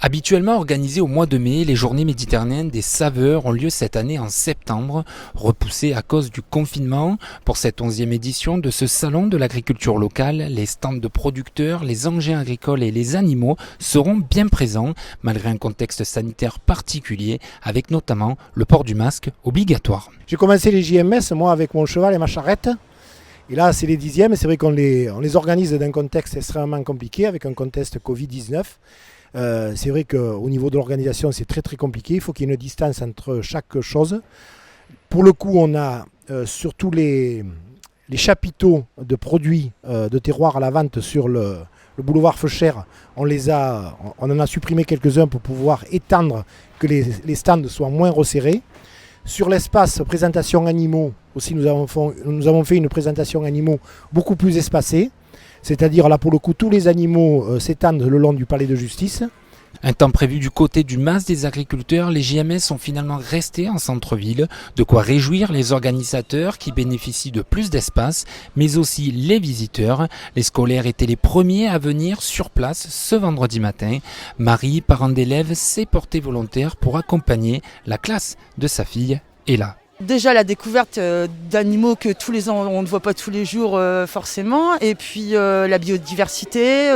Habituellement organisées au mois de mai, les journées méditerranéennes des saveurs ont lieu cette année en septembre, repoussées à cause du confinement. Pour cette 11e édition de ce salon de l'agriculture locale, les stands de producteurs, les engins agricoles et les animaux seront bien présents, malgré un contexte sanitaire particulier, avec notamment le port du masque obligatoire. J'ai commencé les JMS, moi, avec mon cheval et ma charrette. Et là, c'est les 10e, et c'est vrai qu'on les organise dans un contexte extrêmement compliqué, avec un contexte Covid-19. C'est vrai qu'au niveau de l'organisation, c'est très compliqué. Il faut qu'il y ait une distance entre chaque chose. Pour le coup, on a surtout les chapiteaux de produits de terroir à la vente sur le boulevard Feuchères. On en a supprimé quelques-uns pour pouvoir étendre que les stands soient moins resserrés. Sur l'espace présentation animaux, aussi nous avons fait une présentation animaux beaucoup plus espacée. C'est-à-dire là pour le coup tous les animaux s'étendent le long du palais de justice. Un temps prévu du côté du MAS des agriculteurs, les JMS sont finalement restés en centre-ville, de quoi réjouir les organisateurs qui bénéficient de plus d'espace, mais aussi les visiteurs. Les scolaires étaient les premiers à venir sur place ce vendredi matin. Marie, parent d'élèves, s'est portée volontaire pour accompagner la classe de sa fille Ella. Déjà la découverte d'animaux que tous les ans on ne voit pas tous les jours forcément, et puis la biodiversité.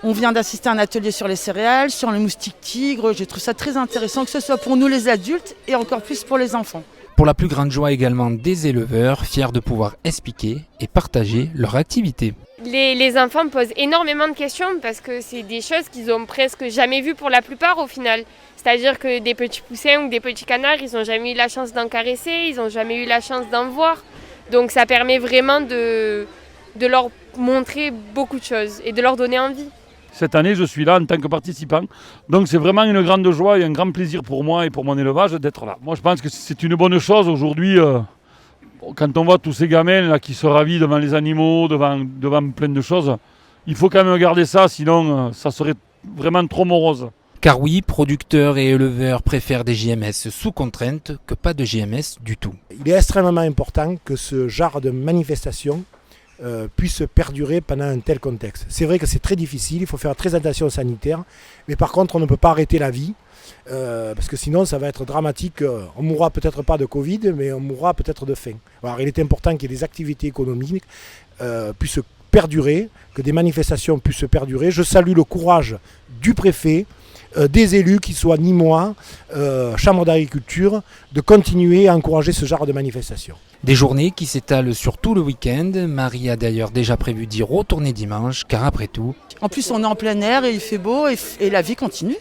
On vient d'assister à un atelier sur les céréales, sur les moustiques tigres. Je trouve ça très intéressant, que ce soit pour nous les adultes et encore plus pour les enfants. Pour la plus grande joie également des éleveurs, fiers de pouvoir expliquer et partager leur activité. Les enfants me posent énormément de questions parce que c'est des choses qu'ils ont presque jamais vues pour la plupart au final. C'est-à-dire que des petits poussins ou des petits canards, ils n'ont jamais eu la chance d'en caresser, ils n'ont jamais eu la chance d'en voir. Donc ça permet vraiment de leur montrer beaucoup de choses et de leur donner envie. Cette année, je suis là en tant que participant. Donc c'est vraiment une grande joie et un grand plaisir pour moi et pour mon élevage d'être là. Moi je pense que c'est une bonne chose aujourd'hui. Quand on voit tous ces gamins là, qui se ravient devant les animaux, devant plein de choses, il faut quand même garder ça, sinon ça serait vraiment trop morose. Car oui, producteurs et éleveurs préfèrent des JMS sous contrainte que pas de JMS du tout. Il est extrêmement important que ce genre de manifestation puisse perdurer pendant un tel contexte. C'est vrai que c'est très difficile, il faut faire très attention sanitaire, mais par contre on ne peut pas arrêter la vie, parce que sinon ça va être dramatique. On mourra peut-être pas de Covid, mais on mourra peut-être de faim. Alors il est important qu'il y ait des activités économiques puissent perdurer, que des manifestations puissent perdurer. Je salue le courage du préfet, des élus, qu'ils soient nîmois, chambre d'agriculture, de continuer à encourager ce genre de manifestation. Des journées qui s'étalent sur tout le week-end. Marie a d'ailleurs déjà prévu d'y retourner dimanche, car après tout... En plus on est en plein air et il fait beau et la vie continue.